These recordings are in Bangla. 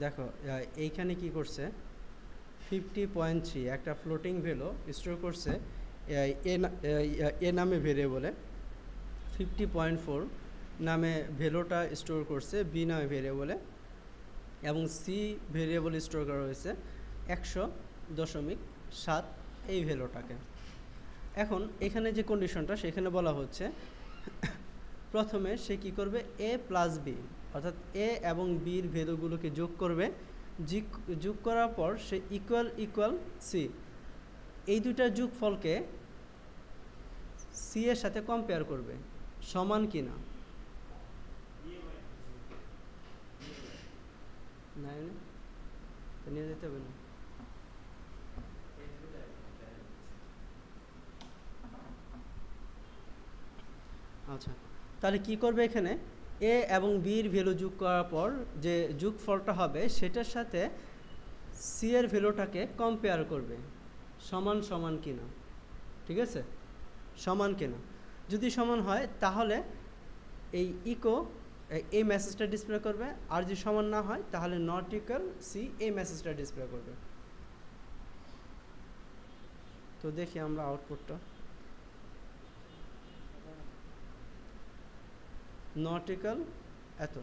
দেখো এইখানে কি করছে, 50.3 একটা ফ্লোটিং ভ্যালু স্টোর করছে এ নামে ভেরিয়েবলে, 50.4 নামে ভ্যালুটা স্টোর করছে বি নামে ভেরিয়েবলে, এবং সি ভেরিয়েবল স্টোর করা হয়েছে 100.7 এই ভ্যালুটাকে। এখন এখানে যে কন্ডিশনটা সেখানে বলা হচ্ছে প্রথমে সে কি করবে, এ প্লাস বি অর্থাৎ এ এবং বির ভ্যালুগুলোকে যোগ করবে, যোগ করার পর সে ইকুয়াল ইকুয়াল সি, এই দুইটার যোগফলকে সি এর সাথে কম্পেয়ার করবে সমান কিনা। না নিয়ে যেতে হবে না। আচ্ছা, তাহলে কি করবে এখানে, এ এবং বির ভ্যালু যোগ করার পর যে যোগফলটা হবে সেটার সাথে সি এর ভ্যালুটাকে কম্পেয়ার করবে সমান সমান কিনা। ঠিক আছে, সমান কিনা, যদি সমান হয় তাহলে এই ইকো এই মেসেজটা ডিসপ্লে করবে, আর যদি সমান না হয় তাহলে নট ইকুয়াল সি এই মেসেজটা ডিসপ্লে করবে। তো দেখি আমরা আউটপুটটা, নট ইকুয়াল এত।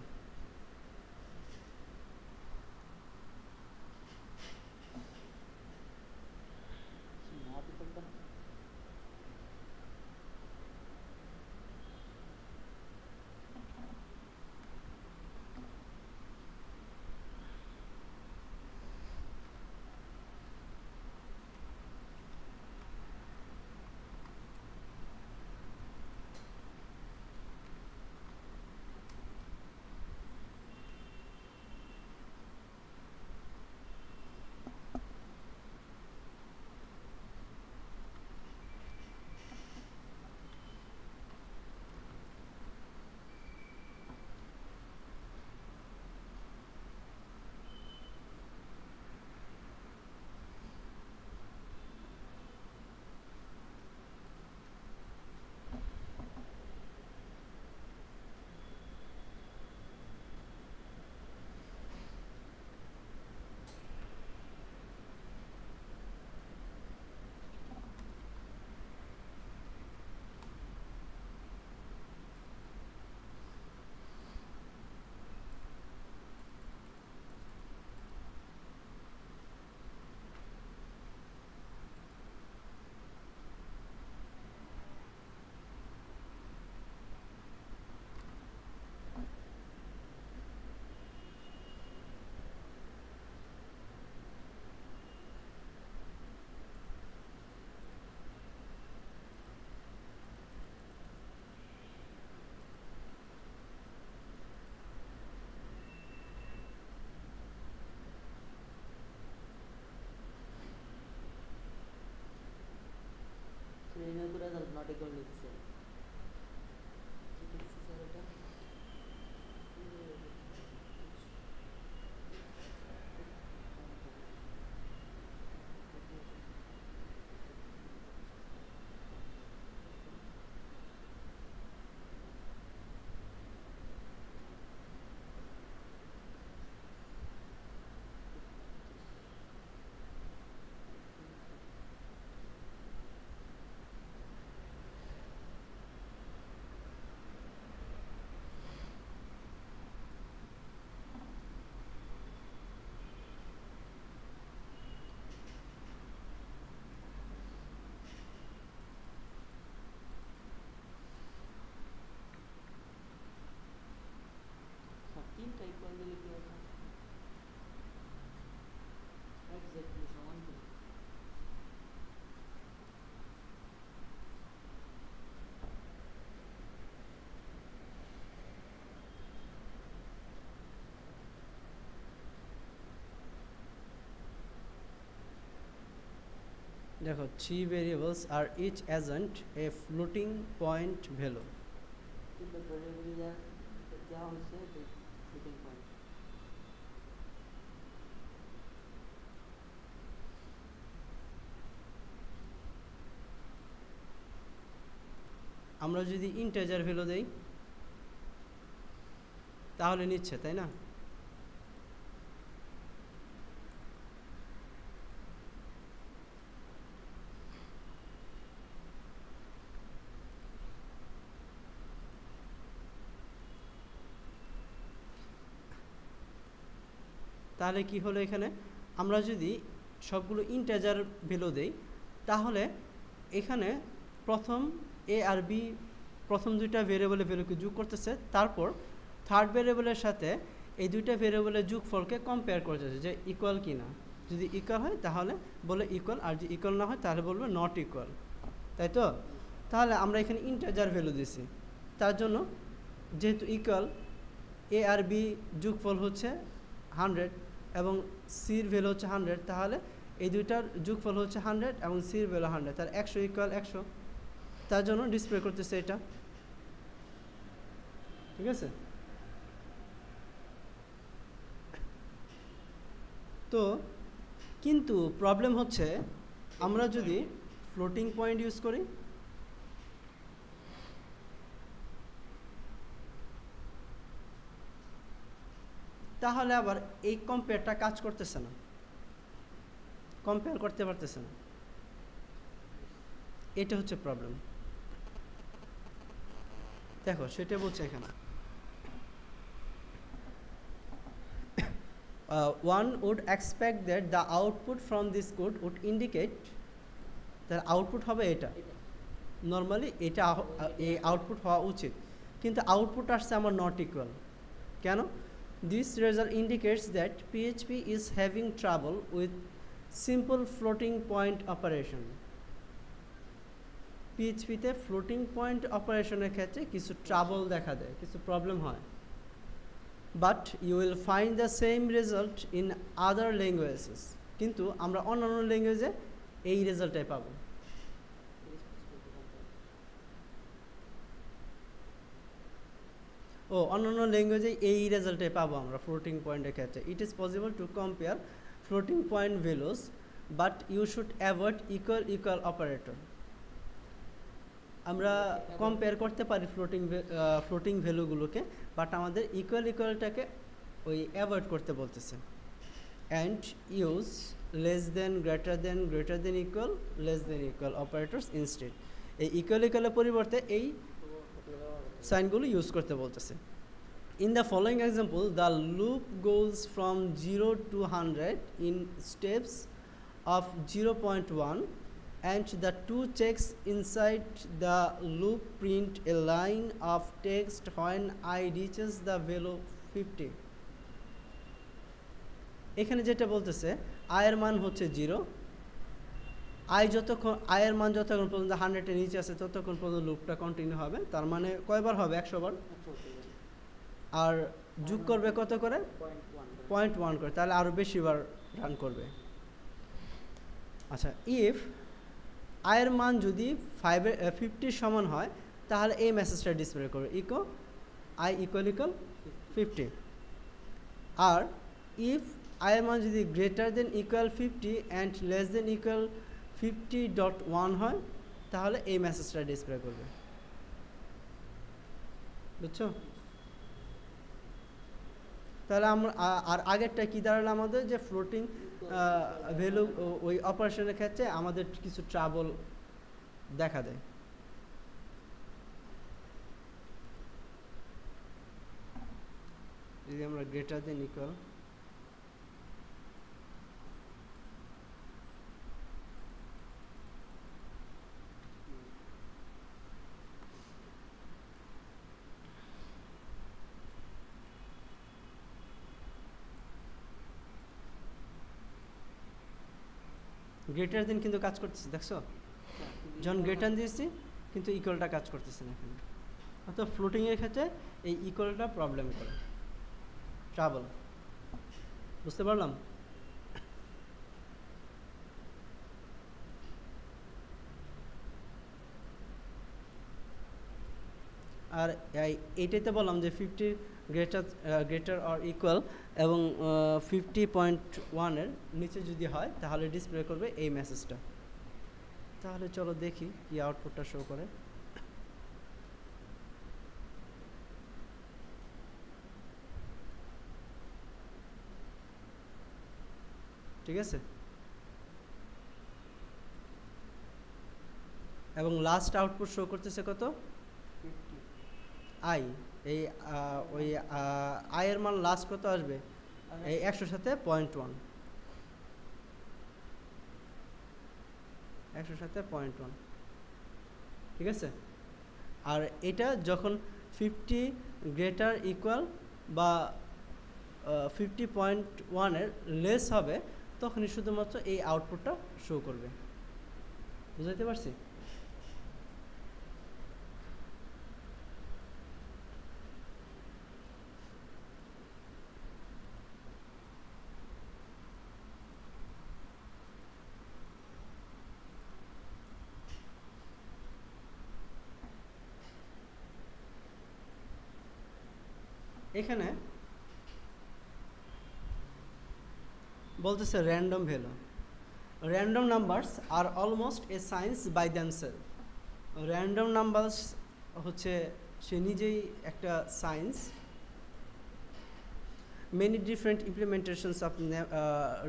নট ইকুয়াল লিখছে। তিনটা ইকুয়াল দিলে কি হবে? এক্স্যাক্টলি সমান কি? দেখো, 3 ভেরিয়েবলস আর ইচ এজেন্ট এ ফ্লোটিং পয়েন্ট ভ্যালু। কিন্তু ভেরিয়েবল দেওয়া হয়েছে যে ফ্লোটিং পয়েন্ট। আমরা যদি ইন্টিজার ভ্যালু দেই তাহলে নিচ্ছে, তাই না? তাহলে কি হলো এখানে আমরা যদি সবগুলো ইন্টিজার ভ্যালু দেই তাহলে এখানে প্রথম এ আর বি প্রথম দুইটা ভেরিয়েবলের ভ্যালুকে যোগ করতেছে, তারপর থার্ড ভেরিয়েবলের সাথে এই দুইটা ভেরিয়েবলের যোগফলকে কম্পেয়ার করতেছে যে ইকুয়াল কি না। যদি ইকুয়াল হয় তাহলে বলে ইকুয়াল, আর যদি ইকুয়াল না হয় তাহলে বলবে নট ইকুয়াল, তাই তো? তাহলে আমরা এখানে ইন্টিজার ভ্যালু দিছি, তার জন্য যেহেতু ইকুয়াল এ আর বি যোগফল হচ্ছে 100 এবং সির ভ্যালু হচ্ছে 100, তাহলে এই দুইটার যোগফল হচ্ছে 100 এবং সির ভ্যালু 100, তার 100 ইকুয়াল 100, তার জন্য ডিসপ্লে করতেছে এটা। ঠিক আছে? তো কিন্তু প্রবলেম হচ্ছে আমরা যদি ফ্লোটিং পয়েন্ট ইউজ করি তাহলে আবার এই কম্পেয়ারটা কাজ করতেছে না, কম্পেয়ার করতে পারতেছে না, এটা হচ্ছে প্রবলেম। দেখো সেটা বলছে এখানে one would expect that the output from this code would indicate তার আউটপুট হবে এটা, নর্মালি এটা এই আউটপুট হওয়া উচিত, কিন্তু আউটপুট আসছে আমার নট ইকুয়াল। কেন? This result indicates that PHP is having trouble with simple floating point operation. পিএইচপিতে ফ্লোটিং পয়েন্ট অপারেশনের ক্ষেত্রে কিছু ট্রাবল দেখা দেয়, কিছু প্রবলেম হয়। But you will find the same result in other languages, কিন্তু আমরা অন্যান্য ল্যাঙ্গুয়েজে এই রেজাল্টটাই পাবো। অন্যান্য ল্যাঙ্গুয়েজে এই রেজাল্টটাই পাবো আমরা ফ্লোটিং পয়েন্টের ক্ষেত্রে। It is possible to compare floating point values but you should avoid equal operator. আমরা কম্পেয়ার করতে পারি ফ্লোটিং ভ্যালুগুলোকে, বাট আমাদের ইকুয়ালটাকে ওই অ্যাভয়েড করতে বলতেছে। And use less than greater than equal operators instead. এই ইকুয়ালের পরিবর্তে এই সাইনগুলো ইউজ করতে বলতেছে। In the following example the loop goes from 0 to 100 in steps of 0.1 and the two checks inside the loop print a line of text when I reaches the value 50. এখানে যেটা বলতেছে i এর মান হচ্ছে 0, i এর মান যতক্ষণ পর্যন্ত 100 এর নিচে আছে ততক্ষণ পর্যন্ত লুপটা কন্টিনিউ হবে। তার মানে কয়বার হবে? 100 বার। আর যোগ করবে কত করে? 0.1 করে, তাহলে আরো বেশি বার রান করবে। আচ্ছা, ইফ i এর মান যদি 50 সমান হয় তাহলে এই মেসেজটা ডিসপ্লে করবে ইকো i = 50। আর ইফ i এর মান যদি greater than equal 50 and less than equal 50.1 হয় তাহলে এই মেসেজটা ডিসপ্লে করবে। বুঝছো? তাহলে আমরা আর আগেরটা কি দাঁড়ালো আমাদের, যে ফ্লোটিং ভ্যালু ওই অপারেশনের ক্ষেত্রে আমাদের কিছু ট্রাবল দেখা দেয়। যদি আমরা greater than equal greater than কিন্তু কাজ করতেছে, দেখছো? যখন গ্রেটার দিয়েছি কিন্তু ইকুয়ালটা কাজ করতেছে না এখানে। অর্থাৎ ফ্লোটিংয়ের ক্ষেত্রে এই ইকুয়ালটা প্রবলেম করে, ট্রাবল। বুঝতে পারলাম? আর এইটাতে বললাম যে 50 গ্রেটার অর ইকুয়াল এবং 50.1 এর নিচে যদি হয় তাহলে ডিসপ্লে করবে এই মেসেজটা। তাহলে চলো দেখি কি আউটপুটটা শো করে। ঠিক আছে, এবং লাস্ট আউটপুট শো করতেছে কত? আই। এই ওই আই এর মান লাস্ট কত আসবে? এই 100 সাথে 0.1, 100 সাথে 0.1, ঠিক আছে। আর এটা যখন 50 গ্রেটার ইকুয়াল বা 50.1 এর লেস হবে তখনই শুধুমাত্র এই আউটপুটটা শো করবে। বুঝাইতে পারছি? এখানে বলতেছে random value. Random numbers are almost a science by themselves. Random numbers হচ্ছে সে নিজেই একটা সায়েন্স। Many different implementations of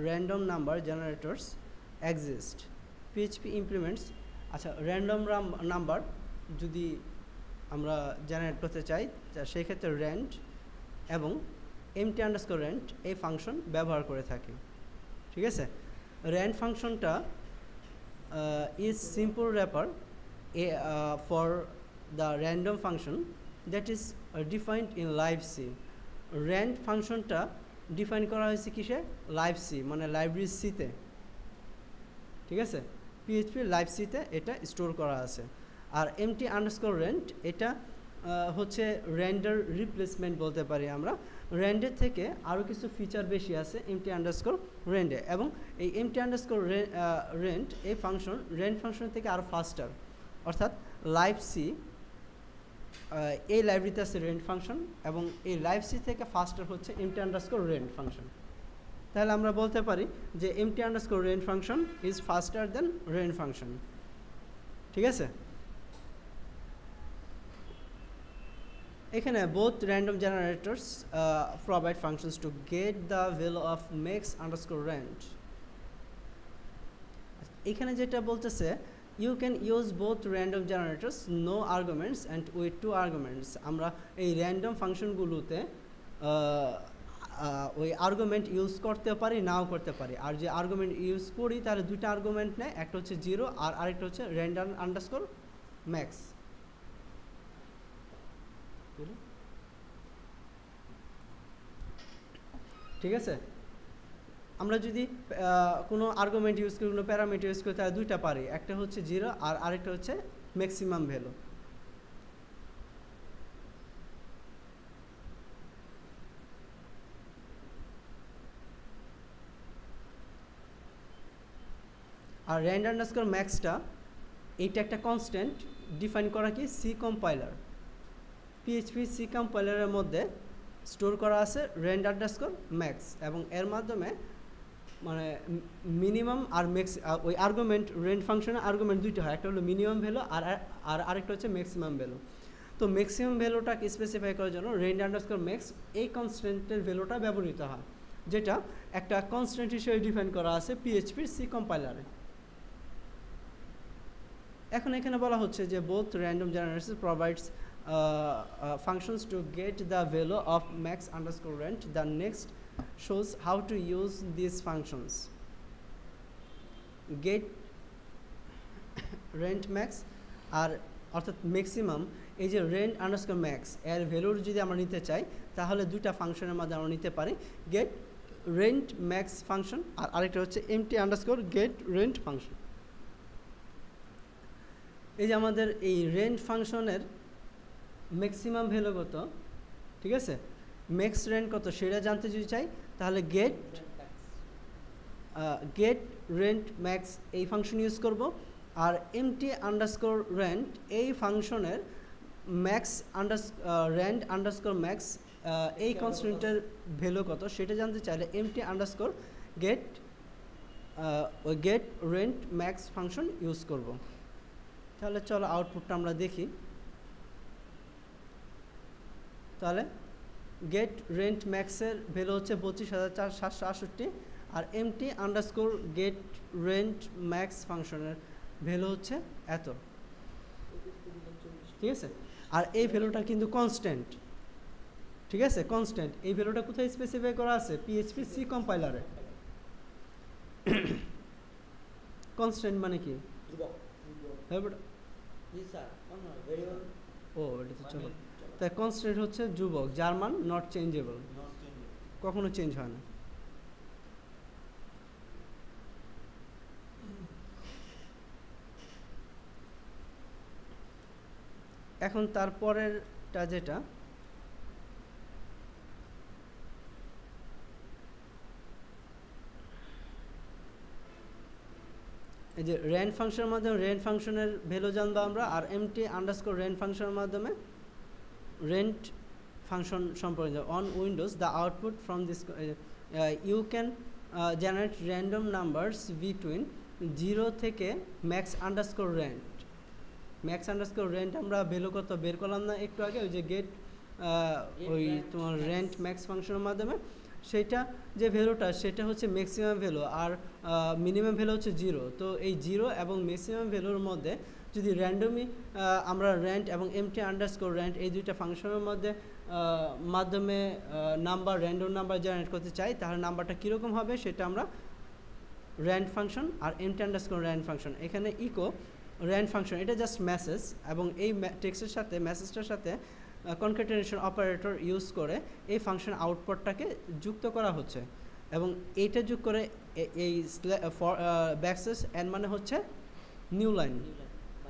random number generators exist. PHP implements, আচ্ছা র্যান্ডম নাম্বার যদি আমরা জেনারেট করতে চাই সেই ক্ষেত্রে র্যান্ড এবং এমটি আন্ডারস্কোর র্যান্ড এই ফাংশন ব্যবহার করে থাকি, ঠিক আছে। র্যান্ড ফাংশনটা is simple wrapper for the random function that is defined in লাইভ সি। র্যান্ড ফাংশনটা ডিফাইন করা হয়েছে কিসে? লাইভ সি, মানে লাইব্রেরি সিতে, ঠিক আছে। পিএইচপি লাইভ সিতে এটা স্টোর করা আছে। আর এমটি আন্ডারস্কোর র্যান্ড এটা হচ্ছে র্যান্ডের রিপ্লেসমেন্ট বলতে পারি আমরা। র্যান্ডের থেকে আরও কিছু ফিচার বেশি আছে এমটি আন্ডারস্কোর র্যান্ডে, এবং এই এমটি আন্ডারস্কোর র্যান্ড এই ফাংশন র্যান্ড ফাংশন থেকে আরও ফাস্টার, অর্থাৎ লাইভ সি এই লাইব্রেরিতে আছে র্যান্ড ফাংশন এবং এই লাইভ সি থেকে ফাস্টার হচ্ছে এমটি আন্ডারস্কোর র্যান্ড ফাংশন। তাহলে আমরা বলতে পারি যে MT underscore rand function is faster than rand function, ঠিক আছে। এখানে both random generators provide functions to get the value of max underscore range. এখানে যেটা বলতেছে you can use both random generators no arguments and with two arguments. আমরা এই র্যান্ডম ফাংশনগুলোতে ওই আর্গুমেন্ট ইউজ করতে পারি নাও করতে পারি। আর যে আর্গুমেন্ট ইউজ করি তাহলে দুইটা আর্গুমেন্ট নেয়, একটা হচ্ছে 0 আর আরেকটা হচ্ছে র্যান্ডম আন্ডারস্কোর ম্যাক্স। ঠিক আছে। আমরা যদি কোনো আর্গুমেন্ট ইউজ করি, কোনো প্যারামিটার ইউজ করি তাহলে দুইটা পারি, একটা হচ্ছে 0 আর আরেকটা হচ্ছে ম্যাক্সিমাম ভ্যালু। আর র্যান্ড আন্ডারস্কোর ম্যাক্সটা এইটা একটা কনস্ট্যান্ট ডিফাইন করা কি সি কম্পাইলার। পিএইচপি সি কম্পাইলারের মধ্যে স্টোর করা আছে র্যান্ড আন্ডারস্কোর ম্যাক্স, এবং এর মাধ্যমে মানে মিনিমাম আর ম্যাক্স ওই আর্গুমেন্ট র্যান্ড ফাংশনে আর্গুমেন্ট দুইটা হয়, একটা হলো মিনিমাম ভ্যালু আর আরেকটা হচ্ছে ম্যাক্সিমাম ভ্যালু। তো ম্যাক্সিমাম ভ্যালুটাকে স্পেসিফাই করার জন্য র্যান্ড আন্ডারস্কোর ম্যাক্স এই কনস্ট্যান্টের ভ্যালুটা ব্যবহৃত হয়, যেটা একটা কনস্ট্যান্ট হিসেবে ডিফাইন করা আছে পিএইচপির সি কম্পাইলারে। এখন এখানে বলা হচ্ছে যে both random জেনারেটরস provides functions to get the value of max underscore rand. The next shows how to use these functions. Get rand max আর অর্থাৎ ম্যাক্সিমাম, এই যে রেন্ট আন্ডারস্কোর ম্যাক্স এর ভ্যালুর যদি আমরা নিতে চাই তাহলে দুইটা ফাংশনের মধ্যে আমরা নিতে পারি, গেট রেন্ট ম্যাক্স ফাংশন আর আরেকটা হচ্ছে MT underscore get rand function. এই যে আমাদের এই রেন্ট ফাংশনের ম্যাক্সিমাম ভ্যালু কত, ঠিক আছে, ম্যাক্স রেন্ট কত সেটা জানতে যদি চাই তাহলে গেট রেন্ট ম্যাক্স এই ফাংশন ইউজ করব। আর এমটি আন্ডারস্কোর রেন্ট এই ফাংশনের ম্যাক্স রেন্ট আন্ডারস্কোর ম্যাক্স এই কনস্ট্যান্টের ভ্যালু কত সেটা জানতে চাইলে MT underscore get rand max function use করব। তাহলে চলো আউটপুটটা আমরা দেখি। তাহলে গেট রেন্ট ম্যাক্সের ভ্যালু হচ্ছে 25,768 আর MT underscore get rand max ফাংশনের ভ্যালু হচ্ছে এত, ঠিক আছে। আর এই ভ্যালুটা কিন্তু কনস্ট্যান্ট, ঠিক আছে, কনস্ট্যান্ট। এই ভ্যালুটা কোথায় স্পেসিফাই করা আছে? PHP C কম্পাইলারে। কনস্ট্যান্ট মানে কি? ধ্রুবক। জি স্যার, অন্য ভেরিয়েবল। ও, এটা তো চলো। তাই কনস্ট্যান্ট হচ্ছে ধ্রুবক, যার মান নট চেঞ্জেবল, কখনো চেঞ্জ হয় না। এখন তারপরেরটা যেটা, এই যে রেন্ট ফাংশনের মাধ্যমে রেন্ট ফাংশনের ভ্যালু জানবো আমরা, আর এমটি আন্ডারস্কোর রেন্ট ফাংশনের মাধ্যমে রেন্ট ফাংশন সম্পর্কে। On Windows the output from this you can generate random numbers between 0 থেকে max underscore rand. Max underscore rand আমরা ভ্যালু কত বের করলাম না একটু আগে, ওই যে গেট ওই তোমার রেন্ট ম্যাক্স ফাংশনের মাধ্যমে। সেইটা যে ভ্যালুটা সেটা হচ্ছে ম্যাক্সিমাম ভ্যালু, আর মিনিমাম ভ্যালু হচ্ছে 0। তো এই 0 এবং ম্যাক্সিমাম ভ্যালুর মধ্যে যদি র্যান্ডমলি আমরা রেন্ট এবং এমটি আন্ডারস্কোর রেন্ট এই দুইটা ফাংশনের মধ্যে মাধ্যমে নাম্বার, র্যান্ডম নাম্বার জেনারেট করতে চাই, তাহলে নাম্বারটা কীরকম হবে সেটা আমরা র্যান্ড ফাংশন আর এমটি আন্ডারস্কোর র্যান্ড ফাংশন, এখানে ইকো র্যান্ড ফাংশন, এটা জাস্ট মেসেজ, এবং এই টেক্সটের সাথে মেসেজটার সাথে কনক্যাটেনেশন অপারেটর ইউজ করে এই ফাংশন আউটপুটটাকে যুক্ত করা হচ্ছে, এবং এইটা যোগ করে এই ব্যাকস্ল্যাশ এন মানে হচ্ছে নিউ লাইন।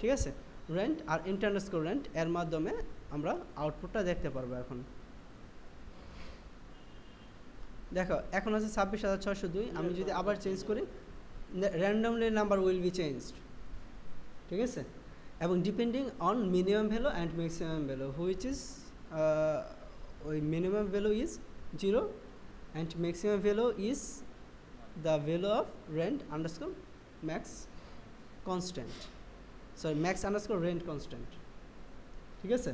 ঠিক আছে, রেন্ট আর এমটি আন্ডারস্কোর রেন্ট এর মাধ্যমে আমরা আউটপুটটা দেখতে পারবো। এখন দেখো, এখন আছে 26,602। আমি যদি আবার চেঞ্জ করি, randomly number will be changed. ঠিক আছে, এবং depending on minimum value and maximum value, which is ওই minimum value is 0 and maximum value is the value of rand underscore max constant, sorry max underscore rand constant. ঠিক আছে,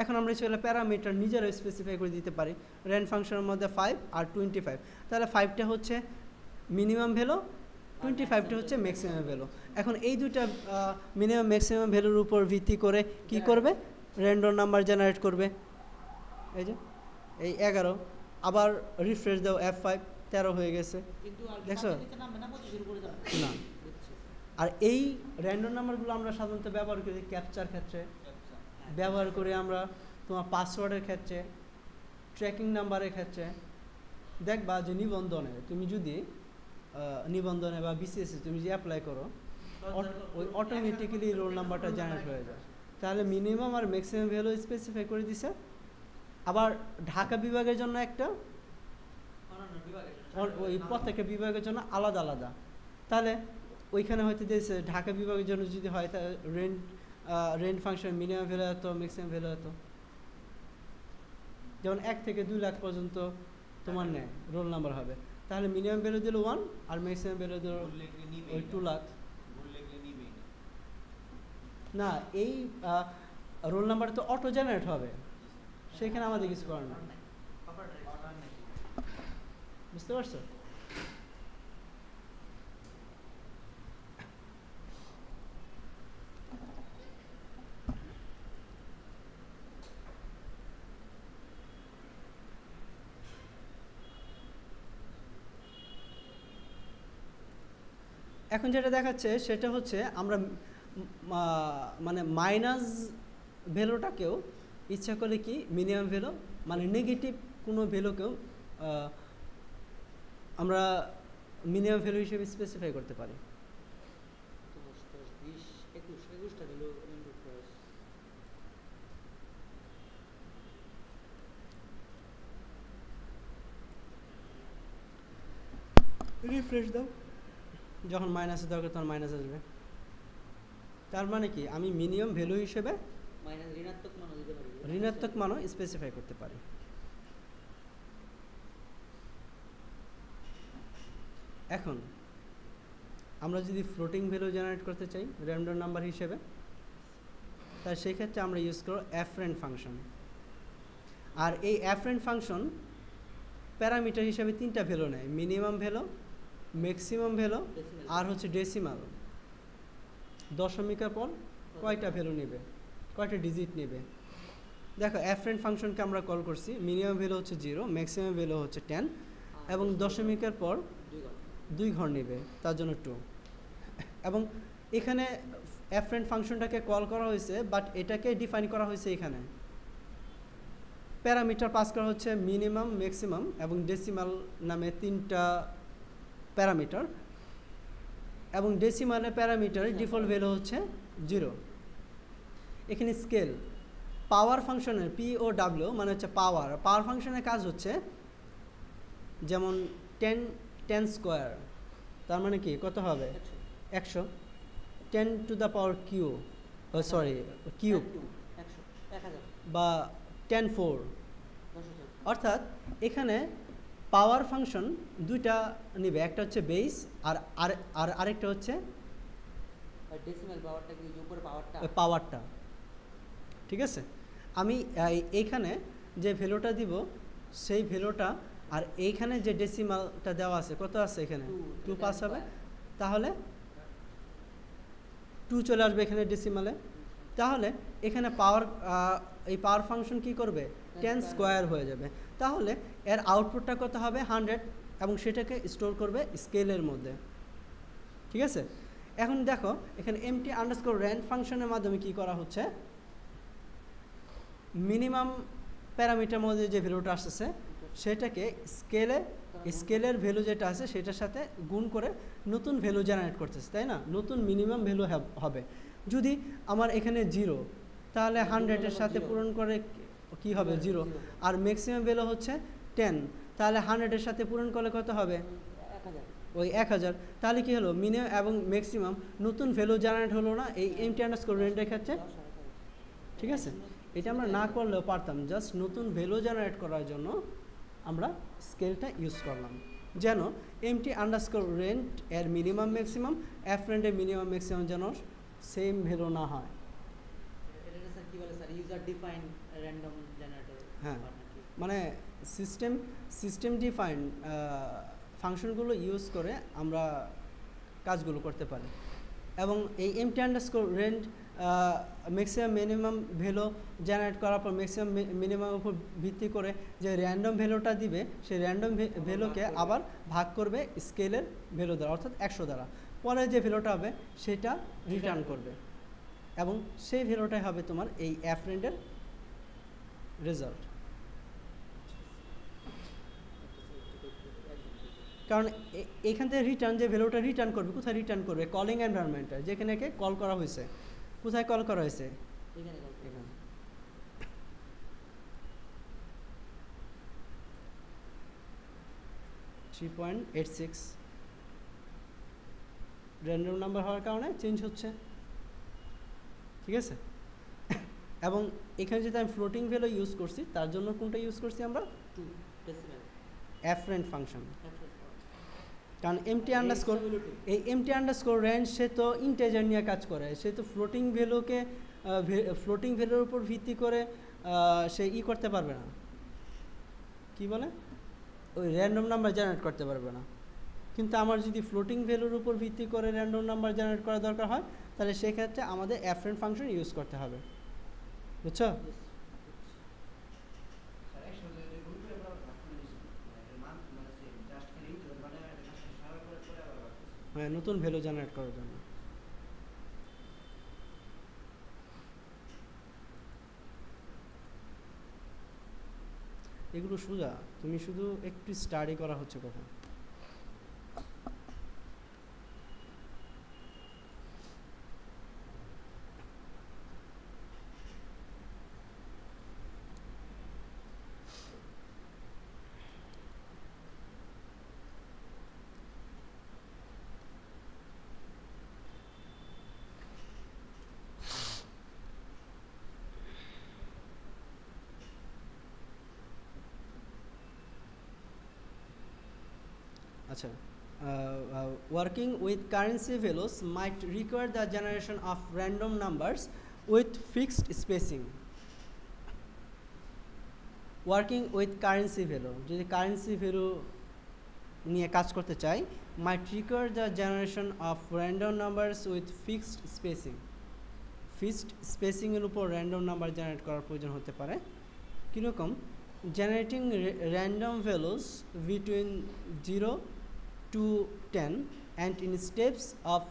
এখন আমরা চলে প্যারামিটার নিজেরা স্পেসিফাই করে দিতে পারি। রেন্ট ফাংশনের মধ্যে 5 আর 25, তাহলে 5টা হচ্ছে মিনিমাম ভ্যালু, 25টা হচ্ছে ম্যাক্সিমাম ভ্যালু। এখন এই দুইটা মিনিমাম ম্যাক্সিমাম ভ্যালুর উপর ভিত্তি করে কি করবে? র্যান্ডম নাম্বার জেনারেট করবে। এই যে এই 11, আবার রিফ্রেশ দাও F5, 13 হয়ে গেছে। দেখছো না? আর এই র্যান্ডম নাম্বারগুলো আমরা সাধারণত ব্যবহার করি ক্যাপচার ক্ষেত্রে, ব্যবহার করি আমরা তোমার পাসওয়ার্ডের ক্ষেত্রে, ট্র্যাকিং নাম্বারের ক্ষেত্রে। দেখবা যে নিবন্ধনে তুমি যদি নিবন্ধনে বা বিসিএসে তুমি যে অ্যাপ্লাই করো, ওই অটোমেটিক্যালি রোল নাম্বারটা জেনারেট হয়ে যায়। তাহলে মিনিমাম আর ম্যাক্সিমাম ভ্যালু স্পেসিফাই করে দিছে। আবার ঢাকা বিভাগের জন্য একটা, ওই প্রত্যেকটা বিভাগের জন্য আলাদা আলাদা। তাহলে ওইখানে হয়তো দিয়েছে ঢাকা বিভাগের জন্য যদি হয় তাহলে রেন্ট ফাংশন মিনিমাম ভ্যালু এত, ম্যাক্সিমাম ভ্যালু এত। যেমন 1 থেকে 2 লাখ পর্যন্ত তোমার নেয় রোল নাম্বার হবে, তাহলে মিনিমাম ভ্যালু দিল 1 আর ম্যাক্সিমাম ভ্যালু দিল ওই 2 লাখ। না, এই রোল নাম্বার তো অটো জেনারেট হবে, সেখানে আমাদের কিছু করার না। বুঝতে পারছো? এখন যেটা দেখাচ্ছে সেটা হচ্ছে আমরা মানে মাইনাস ভ্যালুটাকেও ইচ্ছা করলে কি মিনিমাম ভ্যালু মানে নেগেটিভ কোনো ভ্যালুকেও আমরা মিনিমাম ভ্যালু হিসেবে স্পেসিফাই করতে পারি। রিফ্রেশ দাও, যখন মাইনাসে দরকার তখন মাইনাস আসবে। তার মানে কি আমি মিনিমাম ভ্যালু হিসেবে ঋণাত্মক মানও স্পেসিফাই করতে পারি। এখন আমরা যদি ফ্লোটিং ভ্যালু জেনারেট করতে চাই র্যান্ডম নাম্বার হিসেবে, তাহলে সেই ক্ষেত্রে আমরা ইউজ করব অ্যাফরেন্ট ফাংশন। আর এই অ্যাফরেন্ট ফাংশন প্যারামিটার হিসেবে 3টা ভ্যালু নেয়, মিনিমাম ভ্যালু, ম্যাক্সিমাম ভ্যালু আর হচ্ছে ডেসিমাল। দশমিকের পর কয়টা ভ্যালু নেবে, কয়টা ডিজিট নেবে দেখো অ্যাফারেন্ট ফাংশনকে আমরা কল করছি, মিনিমাম ভ্যালু হচ্ছে 0, ম্যাক্সিমাম ভ্যালু হচ্ছে 10 এবং দশমিকের পর 2 ঘর নেবে, তার জন্য 2। এবং এখানে অ্যাফারেন্ট ফাংশনটাকে কল করা হয়েছে, বাট এটাকে ডিফাইন করা হয়েছে এখানে প্যারামিটার পাস করা হচ্ছে মিনিমাম, ম্যাক্সিমাম এবং ডেসিমাল নামে 3টা প্যারামিটার, এবং ডেসিমালের প্যারামিটারের ডিফল্ট ভ্যালু হচ্ছে 0। এখানে স্কেল পাওয়ার ফাংশনের POW মানে হচ্ছে পাওয়ার ফাংশনের কাজ হচ্ছে যেমন 10 স্কোয়ার, তার মানে কি কত হবে 100, 10 টু দ্য পাওয়ার কিউব বা 10⁴। অর্থাৎ এখানে পাওয়ার ফাংশন দুইটা নিবে, একটা হচ্ছে বেস আর আরেকটা হচ্ছে ডেসিমাল পাওয়ারটা কি উপরে পাওয়ারটা। ঠিক আছে, আমি এইখানে যে ভ্যালুটা দিব সেই ভ্যালুটা আর এইখানে যে ডেসিমালটা দেওয়া আছে কত আছে এখানে 2 পাস হবে, তাহলে 2 চলে আসবে এখানে ডেসিমালে। তাহলে এখানে এই পাওয়ার ফাংশন কি করবে 10 স্কোয়ার হয়ে যাবে, তাহলে এর আউটপুটটা কত হবে 100 এবং সেটাকে স্টোর করবে স্কেলের মধ্যে। ঠিক আছে, এখন দেখো এখানে empty_rand ফাংশনের মাধ্যমে কি করা হচ্ছে, মিনিমাম প্যারামিটার মধ্যে যে ভ্যালুটা আসছে সেটাকে স্কেলের ভ্যালু যেটা আছে সেটার সাথে গুণ করে নতুন ভ্যালু জেনারেট করতেছে, তাই না? নতুন মিনিমাম ভ্যালু হবে। যদি আমার এখানে 0, তাহলে 100-এর সাথে পূরণ করে কি হবে 0, আর ম্যাক্সিমাম ভ্যালু হচ্ছে 10, তাহলে 100-এর সাথে পূরণ করলে কত হবে 1000। 1000। তাহলে কি হলো মিনিমাম এবং ম্যাক্সিমাম নতুন ভ্যালু জেনারেট হলো না এই empty_rand এর ক্ষেত্রে? ঠিক আছে, এটা আমরা না করলেও পারতাম, জাস্ট নতুন ভ্যালু জেনারেট করার জন্য আমরা স্কেলটা ইউজ করলাম, যেন empty_rand এর মিনিমাম ম্যাক্সিমাম অ্যাফারেন্ট এর মিনিমাম ম্যাক্সিমাম যেন সেম ভ্যালু না হয়। এটা স্যার কি বলে sir, user define random generator. হ্যাঁ, মানে সিস্টেম ডিফাইন ফাংশনগুলো ইউজ করে আমরা কাজগুলো করতে পারি। এবং এই empty_rand maximum minimum value generate করার পর ম্যাক্সিমাম মিনিমাম উপর ভিত্তি করে যে র্যান্ডম ভ্যালুটা দিবে সেই র্যান্ডম ভ্যালুকে আবার ভাগ করবে স্কেলের ভ্যালু দ্বারা, অর্থাৎ 100 দ্বারা। পরে যে ভ্যালুটা হবে সেটা রিটার্ন করবে এবং সেই ভ্যালুটাই হবে তোমার এই অ্যাফারেন্টের রেজাল্ট। কারণ এখান থেকে রিটার্ন যে ভ্যালুটা রিটার্ন করবে, কোথায় রিটার্ন করবে কলিং এনভায়রনমেন্টে, যেখানে কল করা হয়েছে। কোথায় কল করা হয়েছে এখানে। 3.86 র্যান্ডম নাম্বার হওয়ার কারণে চেঞ্জ হচ্ছে। ঠিক আছে, এবং এখানে যেটা আমি ফ্লোটিং ভ্যালু ইউজ করছি তার জন্য কোনটা ইউজ করছি আমরা অ্যাফারেন্ট ফাংশন। কারণ empty_rand সে তো ইন্টিজার নিয়ে কাজ করে, সে তো ফ্লোটিং ভ্যালুর উপর ভিত্তি করে সে করতে পারবে না, কি বলে ওই র্যান্ডম নাম্বার জেনারেট করতে পারবে না। কিন্তু আমার যদি ফ্লোটিং ভ্যালুর উপর ভিত্তি করে র্যান্ডম নাম্বার জেনারেট করা দরকার হয় তাহলে সেক্ষেত্রে আমাদের অ্যাফারেন্ট ফাংশন ইউজ করতে হবে। বুঝছো? হ্যাঁ, নতুন ভ্যালু জেনারেট করার জন্য। এগুলো সোজা, তুমি শুধু একটু স্টাডি করা হচ্ছে কখন। আচ্ছা, working with currency values might require the generation of random numbers with fixed spacing. Working with currency value, যদি কারেন্সি ভ্যালু নিয়ে কাজ করতে চাই, might require the generation of random numbers with fixed spacing. Fixed স্পেসিংয়ের উপর র্যান্ডম নাম্বার জেনারেট করার প্রয়োজন হতে পারে। কীরকম? Generating random values between 0 to 10 and in steps of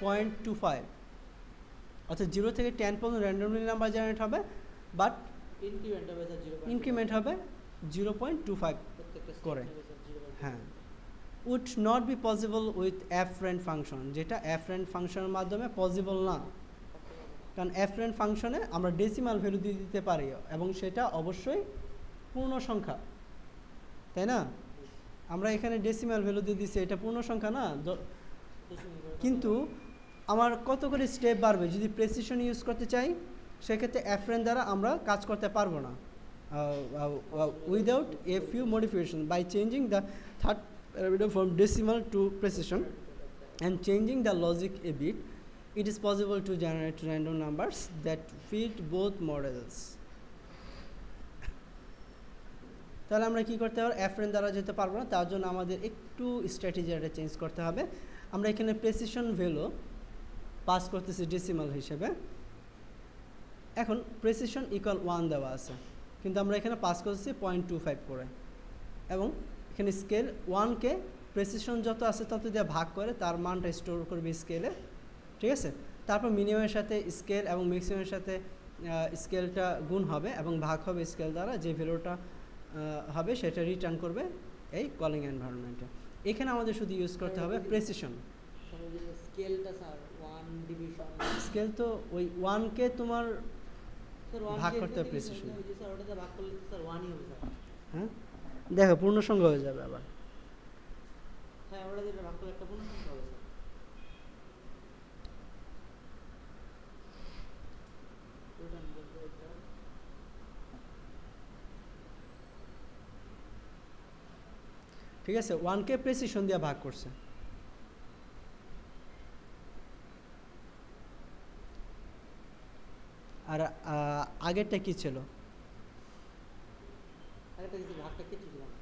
0.25, অর্থাৎ 0 থেকে 10 পর্যন্ত র্যান্ডমলি নাম্বার জেনারেট হবে, বাট ইনক্রিমেন্ট হবে স্যার 0.25 ইনক্রিমেন্ট হবে 0.25 প্রত্যেকটা step করে। নেবে স্যার 0.25 হ্যাঁ, would not be possible with অ্যাফরেন্ট ফাংশন, যেটা অ্যাফরেন্ট ফাংশনের মাধ্যমে পসিবল না। কারণ অ্যাফরেন্ট ফাংশনে আমরা ডেসিমাল ভ্যালু দিয়ে দিতে পারি এবং সেটা অবশ্যই পূর্ণ সংখ্যা, তাই না? আমরা এখানে ডেসিমাল ভ্যালু দিয়ে দিচ্ছি, এটা পূর্ণ সংখ্যা না। কিন্তু আমার কত করে স্টেপ বাড়বে যদি প্রেসিশন ইউজ করতে চাই, সেক্ষেত্রে অ্যাফরেন্ট দ্বারা আমরা কাজ করতে পারবো না। Without a few modification by changing the third parameter from decimal to precision and changing the logic a bit, it is possible to generate random numbers that fit both models. তাহলে আমরা কি করতে হবে? অ্যাফরেন্ট দ্বারা যেতে পারবো না, তার জন্য আমাদের একটু স্ট্র্যাটেজিটা চেঞ্জ করতে হবে। আমরা এখানে প্রেসিশন ভ্যালু পাস করতেছি ডেসিমাল হিসেবে। এখন প্রেসিশন ইকুয়াল 1 দেওয়া আছে, কিন্তু আমরা এখানে পাস করতেছি 0.25 করে, এবং এখানে স্কেল 1কে প্রেসিশন যত আছে তত দিয়ে ভাগ করে তার মানটা স্টোর করবে স্কেলে, ঠিক আছে? তারপর মিনিমামের সাথে স্কেল এবং ম্যাক্সিমামের সাথে স্কেলটা গুণ হবে এবং ভাগ হবে স্কেল দ্বারা, যে ভ্যালুটা হবে সেটা রিটার্ন করবে এই কলিং এনভায়রনমেন্টে। এখানে আমাদের শুধু ইউজ করতে হবে প্রেসিশন। স্কেলটা স্যার 1 ডিভিশন, স্কেল তো ওই 1কে তোমার ভাগ করতে হবে প্রেসিশন। স্যার ওটাতে ভাগ করলে তো স্যার 1ই হবে স্যার। হ্যাঁ, দেখো পূর্ণ সংখ্যা হয়ে যাবে আবার। হ্যাঁ, ওটা যেটা ভাগ করলে একটা পূর্ণ সংখ্যা হবে স্যার। ঠিক আছে, 1কে প্রেসিশন দিয়ে ভাগ করছে। আর আগেরটা কি ছিল? আরেকটা কিছু ভাগটা কিছু ছিল না।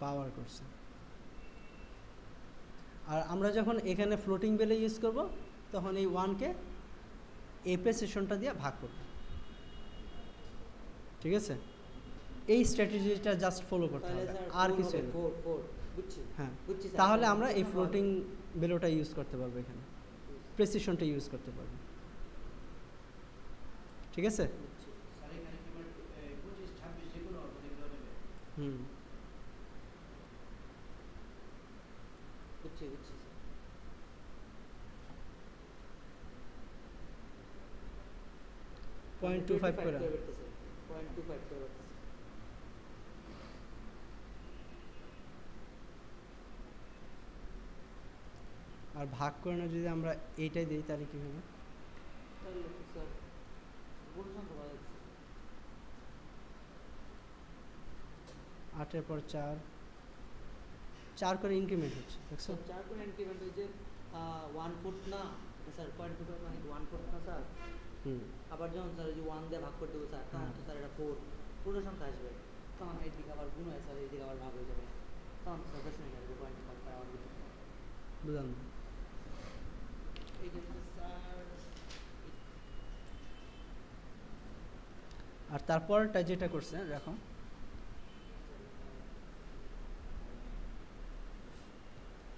পাওয়ার করছে। আর আমরা যখন এখানে ফ্লোটিং ভ্যালু ইউজ করব, তখন এই 1কে এই প্রেসিশনটা দিয়ে ভাগ করব। ঠিক আছে, এই স্ট্র্যাটেজিটা জাস্ট ফলো করতে হবে, আর কিছু না। 4 4 বুঝছি। হ্যাঁ, বুঝছি স্যার। তাহলে আমরা এই ফ্লোটিং ভ্যালুটা ইউজ করতে পারবো, এখানে প্রেসিশনটা ইউজ করতে পারবো। ঠিক আছে? বুঝছি। হুম, বুঝছি বুঝছি স্যার। 0.25 করে। 0.25 করে বলতেছে। আর ভাগ করে না যদি আমরা এইটাই দিই, তাহলে কি হবে? তাহলে তো স্যার পূর্ণ সংখ্যা পাওয়া যাচ্ছে। 8-এর পর 4 করে ইনক্রিমেন্ট হচ্ছে, দেখছো? স্যার 4 করে ইনক্রিমেন্ট হয়েছে 1/4 না স্যার, 0.25 মানে 1/4 না স্যার। হুম, আবার যখন স্যার ওই যে 1 দিয়ে ভাগ করে দেবো স্যার, তখন তো স্যার এটা 4 পূর্ণ সংখ্যা আসবে, তখন এইদিকে আবার গুণ হয় স্যার, এইদিকে আবার ভাগ হয়ে যাবে, তখন স্যার প্রশ্ন হয়ে যাবে 0.5 করে আবার দিতে হবে। বুঝলাম না। এই ক্ষেত্রে স্যার আর তারপরটা যেটা করছে দেখো,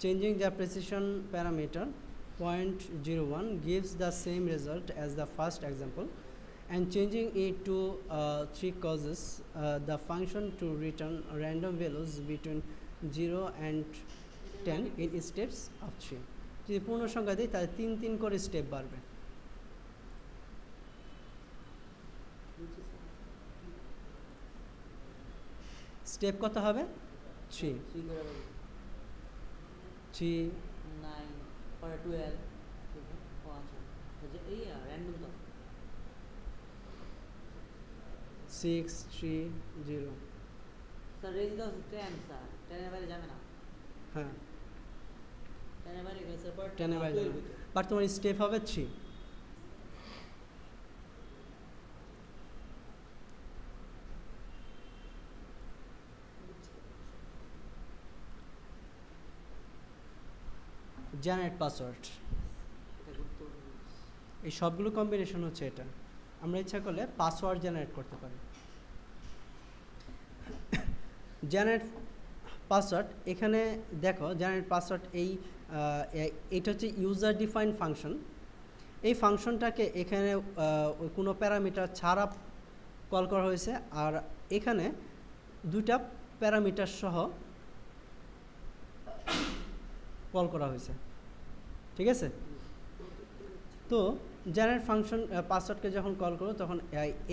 changing the precision parameter 0.01 gives the same result as the first example, and changing it to 3 causes the function to return random values between 0 and 10 in steps of 3. যদি পূর্ণ সংখ্যা দিই তাহলে 3 করে স্টেপ বাড়বে। বুঝছি স্যার। স্টেপ কত হবে? 3 3 করে বলি 3 9 পরে 12। ও আচ্ছা, যে এই র্যান্ডম তো 6 3 0। স্যার রেঞ্জ দাও 10 স্যার, 10 এর বাইরে যাবে না। হ্যাঁ, 10 এর বাইরে গেলে স্যার পরে 10 এর বাইরে 12 যাবে, হইতো। বাট তোমার স্টেপ হবে 3। Generate password. এটা গুরুত্বপূর্ণ জিনিস। এই সবগুলো কম্বিনেশন হচ্ছে এটা। আমরা ইচ্ছা করলে পাসওয়ার্ড জেনারেট করতে পারি। জেনারেট পাসওয়ার্ড, এখানে দেখো জেনারেট পাসওয়ার্ড এইটা হচ্ছে ইউজার ডিফাইন্ড ফাংশন। এই ফাংশনটাকে এখানে কোনো প্যারামিটার ছাড়া কল করা হয়েছে, আর এখানে দুইটা প্যারামিটার সহ কল করা হয়েছে, ঠিক আছে? তো জেনারেট ফাংশন পাসওয়ার্ডকে যখন কল করো তখন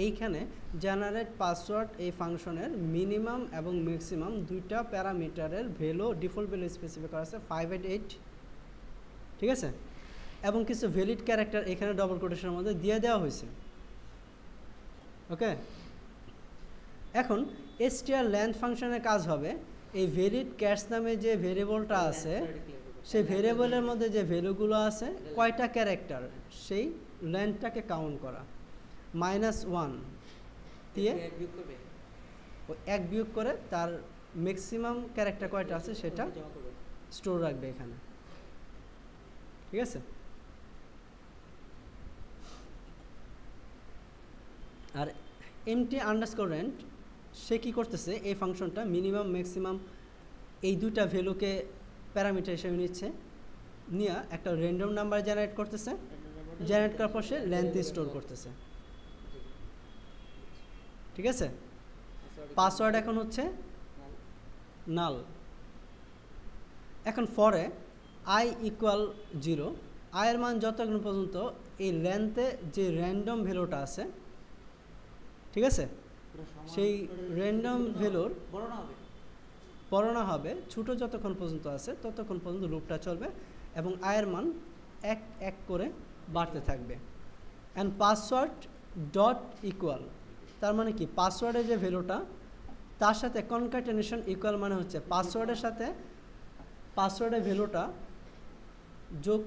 এইখানে জেনারেট পাসওয়ার্ড এই ফাংশনের মিনিমাম এবং ম্যাক্সিমাম দুইটা প্যারামিটারের ভ্যালু, ডিফল্ট ভ্যালু স্পেসিফাই করা আছে 5 and 8, ঠিক আছে? এবং কিছু ভ্যালিড ক্যারেক্টার এখানে ডবল কোটেশনের মধ্যে দিয়ে দেওয়া হয়েছে, ওকে? এখন str লেন্থ ফাংশনের কাজ হবে এই ভ্যালিড ক্যাশ নামে যে ভেরিয়েবলটা আছে সেই ভেরিয়েবলের মধ্যে যে ভ্যালুগুলো আছে কয়টা ক্যারেক্টার সেই লেন্থটাকে কাউন্ট করা, -1 দিয়ে এক বিয়োগ করে তার ম্যাক্সিমাম ক্যারেক্টার কয়টা আছে সেটা স্টোর রাখবে এখানে, ঠিক আছে? আর এমটি আন্ডারস্কোর রেন্ট সে কী করতেছে, এই ফাংশনটা মিনিমাম ম্যাক্সিমাম এই দুইটা ভ্যালুকে প্যারামিটার হিসেবে নিচ্ছে, নিয়ে একটা র্যান্ডম নাম্বার জেনারেট করতেছে, জেনারেট করার পর সে লেন্থ স্টোর করতেছে, ঠিক আছে? পাসওয়ার্ড এখন হচ্ছে নাল। এখন ফরে i = 0, i এর মান যতক্ষণ পর্যন্ত এই লেন্থে যে র্যান্ডম ভ্যালুটা আছে, ঠিক আছে, সেই র্যান্ডম ভ্যালুর বড় না হবে, ছোটো যতক্ষণ পর্যন্ত আছে ততক্ষণ পর্যন্ত লুপটা চলবে এবং i এর মান এক এক করে বাড়তে থাকবে। অ্যান্ড পাসওয়ার্ড ডট ইকুয়াল, তার মানে কি পাসওয়ার্ডের যে ভ্যালুটা তার সাথে কনক্যাটেনেশন ইকুয়াল মানে হচ্ছে পাসওয়ার্ডের সাথে পাসওয়ার্ডের ভ্যালুটা যোগ,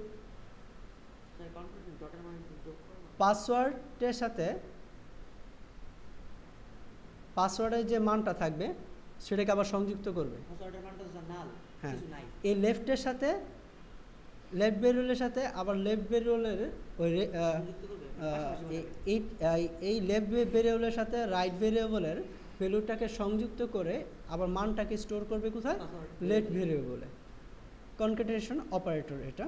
পাসওয়ার্ডের সাথে পাসওয়ার্ডের যে মানটা থাকবে সেটাকে আবার সংযুক্ত করবে। হ্যাঁ, এই লেফটের সাথে লেফট ভেরিয়েবলের সাথে আবার লেফট ভেরিয়েবলের ওই এই লেফট ভেরিয়েবলের সাথে রাইট ভেরিয়েবলের ভ্যালুটাকে সংযুক্ত করে আবার মানটাকে স্টোর করবে কোথায়, লেফট ভেরিয়েবলে। কনক্যাটেনেশন অপারেটর এটা।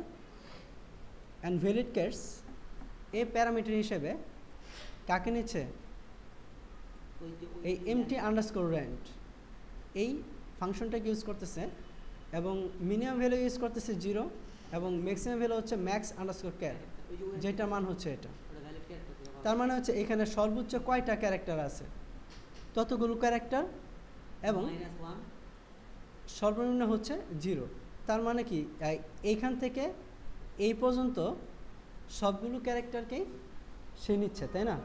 অ্যান্ড ভ্যালিড ক্যাশ এই প্যারামিটার হিসেবে কাকে নিচ্ছে, এই এমটি আন্ডারস্কোর রেন্ট এই ফাংশনটাকে ইউজ করতেছে এবং মিনিমাম ভ্যালু ইউজ করতেছে 0 এবং ম্যাক্সিমাম ভ্যালু হচ্ছে ম্যাক্স আন্ডারস্কোর ক্যার, যেটা মান হচ্ছে এটা। তার মানে হচ্ছে এখানে সর্বোচ্চ কয়টা ক্যারেক্টার আছে ততগুলো ক্যারেক্টার এবং সর্বনিম্ন হচ্ছে 0। তার মানে কি এইখান থেকে এই পর্যন্ত সবগুলো ক্যারেক্টারকেই সে নিচ্ছে, তাই না?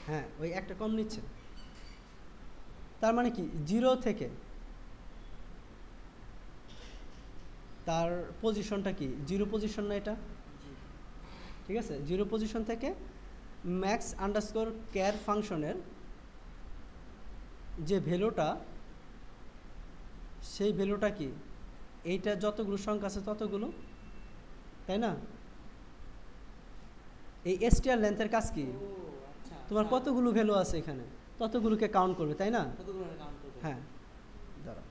হ্যাঁ, ওই একটা কম নিচ্ছে। তার মানে কি 0 থেকে তার পজিশনটা কি 0 পজিশন না এটা, ঠিক আছে? 0 পজিশন থেকে ম্যাক্স আন্ডারস্কোর ক্যার ফাংশনের যে ভ্যালুটা সেই ভ্যালুটা কি এইটা যতগুলো সংখ্যা আছে ততগুলো, তাই না? এই str লেন্থের কাজ কি, তোমার কতগুলো ভ্যালু আছে এখানে ততগুলোকে কাউন্ট করবে, তাই না? হ্যাঁ, দাঁড়াও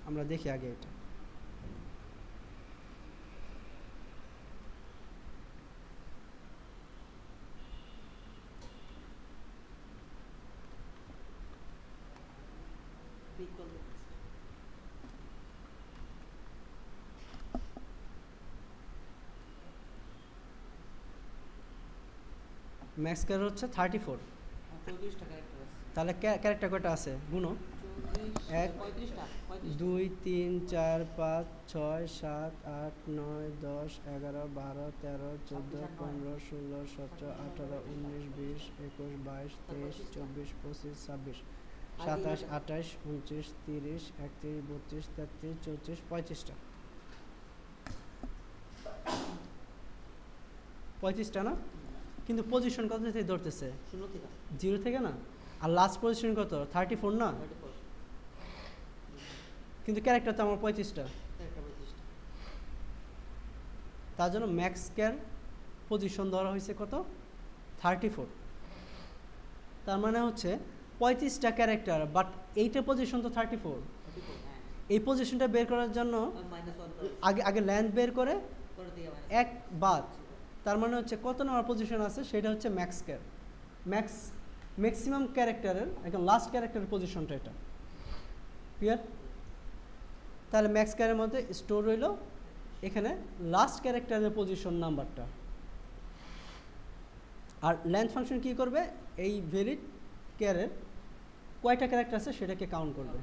আমরা দেখি আগে এটা। ম্যাক্স ক্যারেক্টার হচ্ছে 34, তাহলে ক্যারেক্টার কয়টা আছে গুনো, 1 2 3 4 5 6 7 8 9 10 11 12 13 14 15 16 17 18 19 20 21 22 23 24 25 26 27, 28, 29, 30, 31, 32, 33, 34, 35টা। 35টা না, কিন্তু পজিশন কত থেকে ধরতেছে? 0 থেকে না। আর লাস্ট পজিশন কত? 34 না, কিন্তু ক্যারেক্টার তো আমার 35টা। তার জন্য ম্যাক্স ক্যার পজিশন ধরা হয়েছে কত? 34। তার মানে হচ্ছে 35টা ক্যারেক্টার, বাট এইটা পজিশন তো 34। এই পজিশনটা বের করার জন্য আগে লেন্থ বের করে এক বাদ, তার মানে হচ্ছে কত নাম্বার পজিশন আছে সেটা হচ্ছে ম্যাক্স ক্যার। ম্যাক্সিমাম ক্যারেক্টারের একদম লাস্ট ক্যারেক্টারের পজিশনটা এটা। ক্লিয়ার? তাহলে ম্যাক্স ক্যারের মধ্যে স্টোর রইল এখানে লাস্ট ক্যারেক্টারের পজিশন নাম্বারটা। আর লেন্থ ফাংশন কি করবে? এই ভ্যালিড ক্যারের কয়টা ক্যারেক্টার আছে সেটাকে কাউন্ট করবে।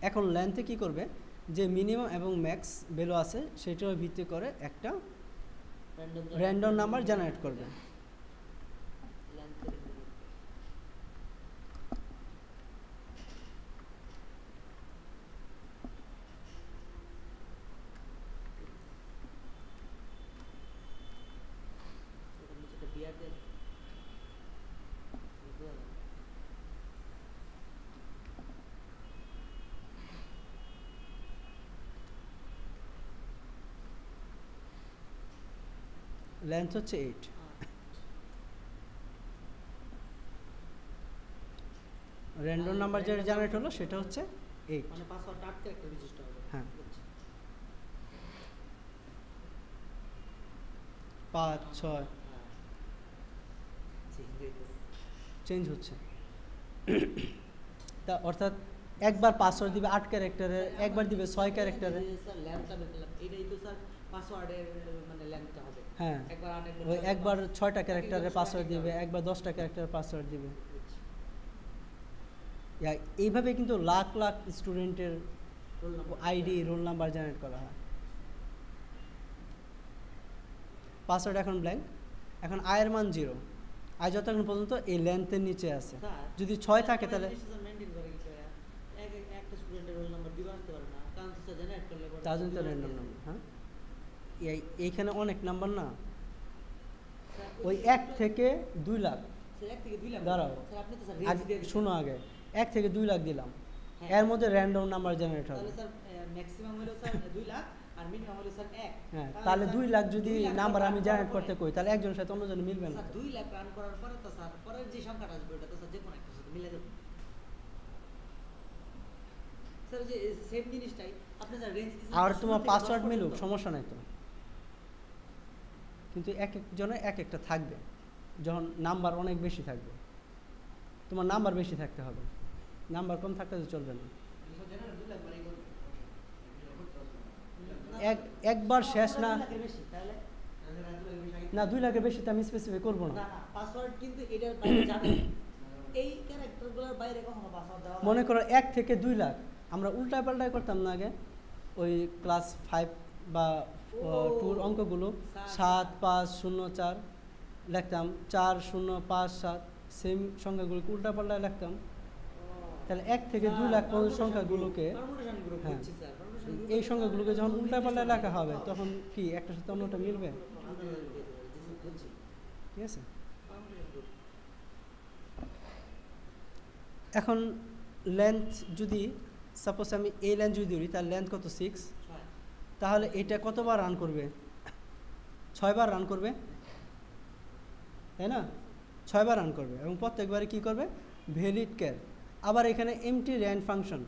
এখন লেন্থে কি করবে? যে মিনিমাম এবং ম্যাক্স ভ্যালু আছে সেটার ভিত্তি করে একটা র্যান্ডম নাম্বার জেনারেট করবে। লেন্থ হচ্ছে 8। র্যান্ডম নাম্বার যেটা জেনারেট হলো সেটা হচ্ছে 8। মানে পাসওয়ার্ডটা 8 ক্যারেক্টার বিশিষ্ট হবে। হ্যাঁ, 5, 6 চেঞ্জ হচ্ছে। তা অর্থাৎ একবার পাসওয়ার্ড দিবে 8 ক্যারেক্টারের, একবার দিবে 6 ক্যারেক্টারের। স্যার ল্যাম্পটা দেখলাম এটাই তো স্যার পাসওয়ার্ডের মানে ল্যাম্পটা হবে। হ্যাঁ, একবার 8 ওই একবার 6টা ক্যারেক্টারের পাসওয়ার্ড দিবে, একবার 10টা ক্যারেক্টারের পাসওয়ার্ড দিবে। এইভাবে কিন্তু লাখ লাখ স্টুডেন্টের আইডি রোল নাম্বার জেনারেট করা হয়। পাসওয়ার্ড এখন ব্ল্যাঙ্ক। এখন আয়ের মান 0, আয় যতক্ষণ পর্যন্ত এই লেন্থের নিচে আছে। যদি 6 থাকে তাহলে একটা স্টুডেন্টের রোল নাম্বার দিবা আসতে পারে না, কারণ তো জেনারেট করলে পরে তার জন্য তো র্যান্ডম নাম্বার। হ্যাঁ, এইখানে অনেক নাম্বার না, ওই 1 থেকে 2 লাখ। স্যার 1 থেকে 2 লাখ দাঁড়াও, স্যার আপনি তো স্যার রেঞ্জ দিয়ে দিচ্ছেন। শোনো আগে, 1 থেকে 2 লাখ দিলাম, হ্যাঁ। এর মধ্যে র্যান্ডম নাম্বার জেনারেট হবে। তাহলে স্যার ম্যাক্সিমাম হলো স্যার 2 লাখ আর মিনিমাম হলো স্যার 1। হ্যাঁ, তাহলে 2 লাখ যদি নাম্বার আমি জেনারেট করতে কই তাহলে একজনের সাথে অন্যজনের মিলবে না। স্যার 2 লাখ রান করার পরে তো স্যার পরের যে সংখ্যাটা আসবে ওটা তো স্যার যে কোনো একটার সাথে মিলে যাবে। স্যার যে সেম জিনিসটাই আপনি স্যার রেঞ্জ দিচ্ছেন। আর তোমার পাসওয়ার্ড মিলুক সমস্যা নাই তো, কিন্তু এক একজনের এক একটা থাকবে। যখন নাম্বার অনেক বেশি থাকবে, তোমার নাম্বার বেশি থাকতে হবে, নাম্বার কম থাকলে তো চলবে না। একবার শেষ না, না 2 লাখের বেশি তো আমি স্পেসিফাই করবো না। পাসওয়ার্ড কিন্তু এটার বাইরে যাবে, এই ক্যারেক্টারগুলোর বাইরে কখনো পাসওয়ার্ড দেওয়া মনে করো 1 থেকে 2 লাখ, আমরা উল্টায় পাল্টায় করতাম না আগে, ওই ক্লাস 5 বা 2 অঙ্কগুলো 7 5 0 4 লিখতাম, 4 0 5 7 সেম সংখ্যাগুলোকে উল্টা পাল্টায় লিখতাম। তাহলে 1 থেকে 2 লাখ পর্যন্ত সংখ্যাগুলোকে, হ্যাঁ, এই সংখ্যাগুলোকে যখন উল্টা পাল্টায় লেখা হবে তখন কি একটার সাথে অন্যটা মিলবে? ঠিক আছে। এখন লেন্থ যদি সাপোজ আমি এই লেন্থ যদি ধরি, তার লেন্থ কত? 6। তাহলে এটা কতবার রান করবে? 6 বার রান করবে, তাই না? 6 বার রান করবে এবং প্রত্যেকবারে কি করবে? Valid car. আবার এখানে এমটি র্যান্ড ফাংশন,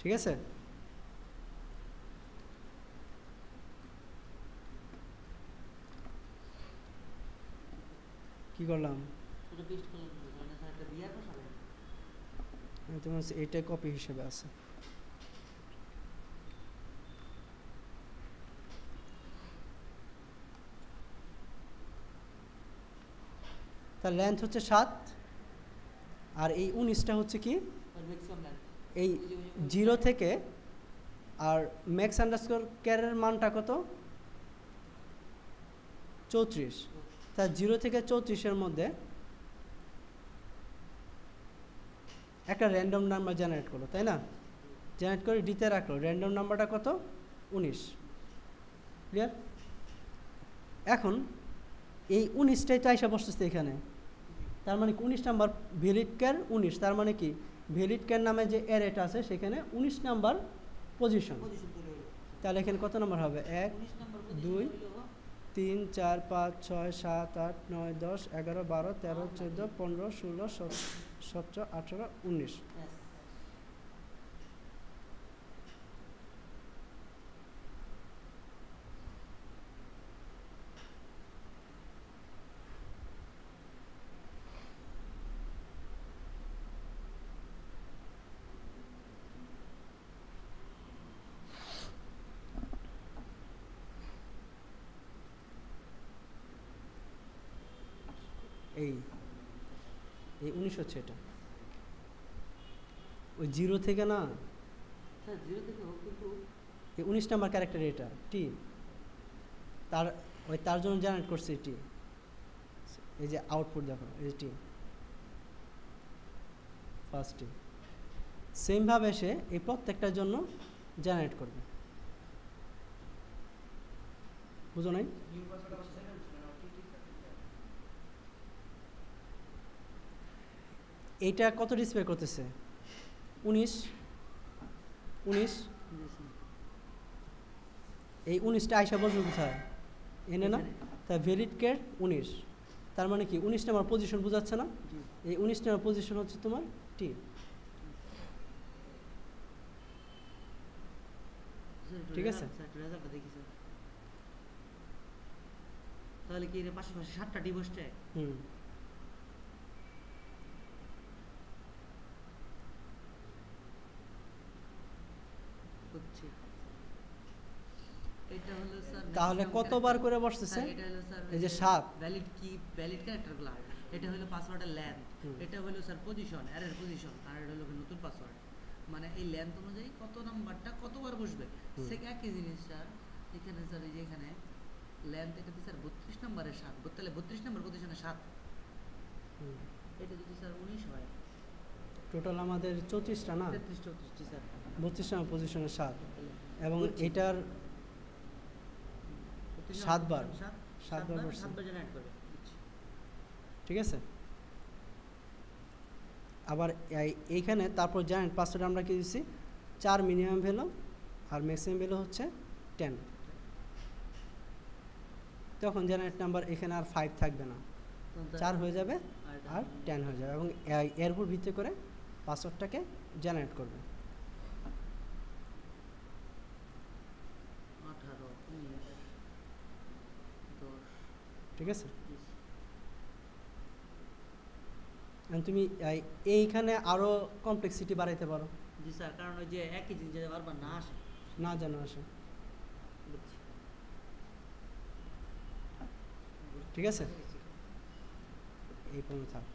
ঠিক আছে? কি করলাম? এটা পেস্ট করলাম না, মানে স্যার এটা দিয়ে বসাবেন। তোমার এইটাই কপি হিসেবে আছে। তার লেন্থ হচ্ছে 7, আর এই 19টা হচ্ছে কি আর ম্যাক্সিমাম লেন্থ এই ওই যে 0 থেকে, আর ম্যাক্স আন্ডারস্কোর ক্যারের মানটা কত 34। তার 0 থেকে 34-এর মধ্যে একটা র্যান্ডম নাম্বার জেনারেট করলো, তাই না? জেনারেট করে ডিতে রাখলো, র্যান্ডম নাম্বারটা কত 19। ক্লিয়ার? এখন এই 19টাই তো আইসা বসতেছে এখানে, তার মানে কি 19 নাম্বার ভ্যালিড ক্যার 19, তার মানে কি ভ্যালিড ক্যার নামে যে অ্যারেটা আছে সেখানে 19 নাম্বার পজিশন। পজিশন তৈরি হলো। তাহলে এখানে কত নাম্বার হবে? 1 19 নাম্বার 2 পজিশন হলো 3 4 5 6 7 8 9 10 11 12 13 14 15 16 17 18 19। yes এই এই 19 হচ্ছে এটা, ওই 0 থেকে না, স্যার 0 থেকে হোক কিন্তু এই 19 নাম্বার ক্যারেক্টার এটা টি, তার ওই তার জন্য জেনারেট করছে টি। এই যে আউটপুট দেখো, এই টি ফার্স্ট টি। সেমভাবে সে এই প্রত্যেকটার জন্য জেনারেট করবে। বুঝো নাই? এইটা কত ডিসপ্লে করতেছে? 19 19। এই 19টা আইসা বলবে কোথায়? এনে না? তাই ভ্যালিড কেয়ার 19, তার মানে কি 19 নাম্বার পজিশন বোঝাচ্ছে না? এই 19 নাম্বার পজিশন হচ্ছে তোমার টি। ঠিক আছে? স্যার রেজাল্টটা দেখি স্যার। তাহলে কি এর পাশাপাশি 7টা ডি বসছে? হুম। হচ্ছে এটা হলো স্যার তাহলে কতবার করে বসতেছে? এটা হলো স্যার এই যে 7 ভ্যালিড কি ভ্যালিড ক্যারেক্টারগুলো, এটা হলো পাসওয়ার্ডের লেন্থ, এটা হলো স্যার পজিশন অ্যারের পজিশন, আর এটা হলো নতুন পাসওয়ার্ড। মানে এই লেন্থ অনুযায়ী কত নাম্বারটা কতবার বসবে সে একই জিনিস স্যার। এখানে স্যার এই যে এখানে লেন্থ এটা স্যার 32 নম্বরের 7, তাহলে 32 নম্বর পজিশনে 7, এটা যদি স্যার 19 হয় টোটাল আমাদের 34টা না, 33 34 স্যার 32 নাম্বার পজিশনে 7, এবং এটার 7 বার 7 বার বসছে। 7 বার জেনারেট করবে। ঠিক আছে? আবার এইখানে তারপর জেনারেট পাসওয়ার্ড আমরা কি দিচ্ছি 4 মিনিমাম ভ্যালু, আর ম্যাক্সিমাম ভ্যালু হচ্ছে 10। তখন জেনারেট নাম্বার এখানে আর 5 থাকবে না, 4 হয়ে যাবে আর 10 হয়ে যাবে, এবং এর উপর ভিত্তি করে পাসওয়ার্ডটাকে জেনারেট করবে। 18 19 10 ঠিক আছে? And তুমি এইখানে আরও কমপ্লেক্সিটি বাড়াইতে পারো, জি স্যার, কারণ ওই যে একই জিনিস যাতে বারবার না আসে। না যেন আসে। বুঝছি। ঠিক আছে? এই পর্যন্ত থাক।